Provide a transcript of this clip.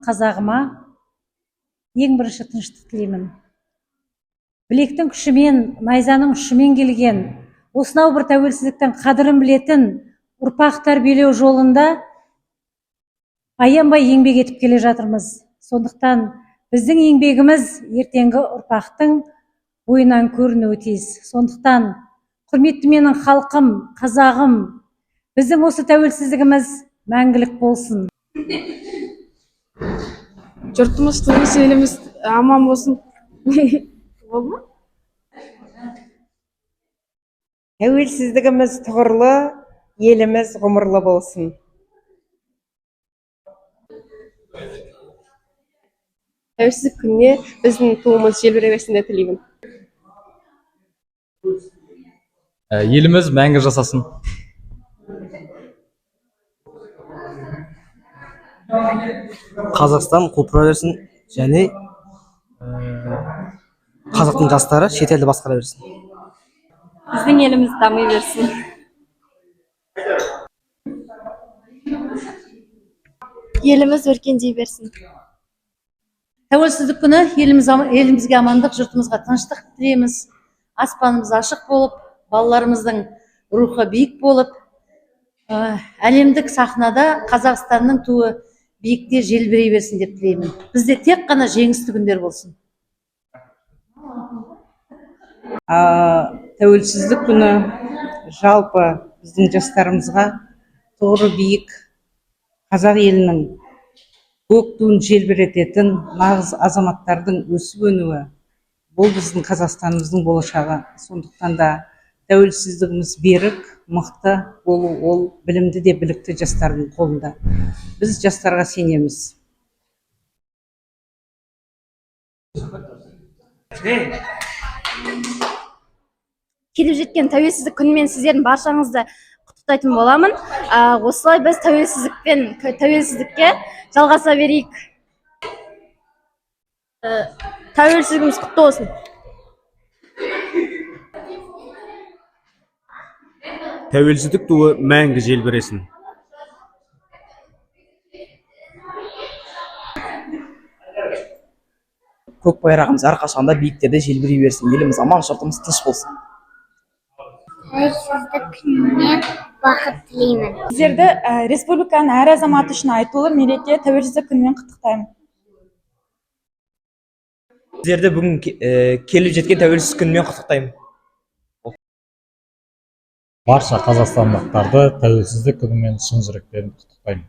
қазағыма ең бірінші тыныштық тілеймін. Білектің күшімен, найзаның ұшымен келген, осынау бір тәуелсіздіктің қадірін білетін ұрпақ тәрбиелеу жолында аянбай еңбек етіп келе жатырмыз. Сондықтан біздің еңбегіміз ертеңгі ұрпақтың бойынан көрінуі тиіс. Сондықтан құрметті менің халқым, қазағым, біздің осы тәуелсіздігіміз мәңгілік болсын. Жұртымыз, туымыз, еліміз аман болсын. Болды ма? Тәуелсіздігіміз тұғырлы, еліміз ғұмырлы болсын. Тәуелсіздік күніне біздің туымыз желбірей берсін деп тілеймін. Еліміз мәңгі жасасын. Қазақстан құлпыра берсін және қазақтың жастары шетелді басқара берсін. Біздің еліміз дами берсін. Еліміз өркендей берсін. Тәуелсіздік күні елімізге амандық, жұртымызға тыныштық тілейміз. Аспанымыз ашық болып, балаларымыздың рухы биік болып, әлемдік сахнада Қазақстанның туы биікте желбірей берсін деп тілеймін. Бізде тек қана жеңісті күндер болсын. Тәуелсіздік күні жалпы біздің жастарымызға тұғыры биік қазақ елінің көк туын желбірететін нағыз азаматтардың өсіп өнуі, бұл біздің Қазақстанымыздың болашағы. Сондықтан да тәуелсіздігіміз берік, мықты болу, ол білімді де білікті жастардың қолында. Біз жастарға сенеміз. Келіп жеткен тәуелсіздік күнімен сіздердің баршаңызды құттықтайтын боламын. Осылай біз тәуелсіздікке жалғаса берейік. Тәуелсіздігіміз құтты болсын. Тәуелсіздік туы мәңгі желбіресін. Көк байрағымыз әрқашанда биіктерде желбірей берсін. Еліміз аман, жұртымыз тыныш болсын. Тәуелсіздік күніне бақыт тілеймін. Сіздерді республиканың әр азаматы үшін айтулы мереке тәуелсіздік күнімен құттықтаймын. Сіздерді бүгін келіп жеткен тәуелсіздік күнімен құттықтаймын. Барша қазақстандықтарды тәуелсіздік күнімен шын жүректен құттықтаймын.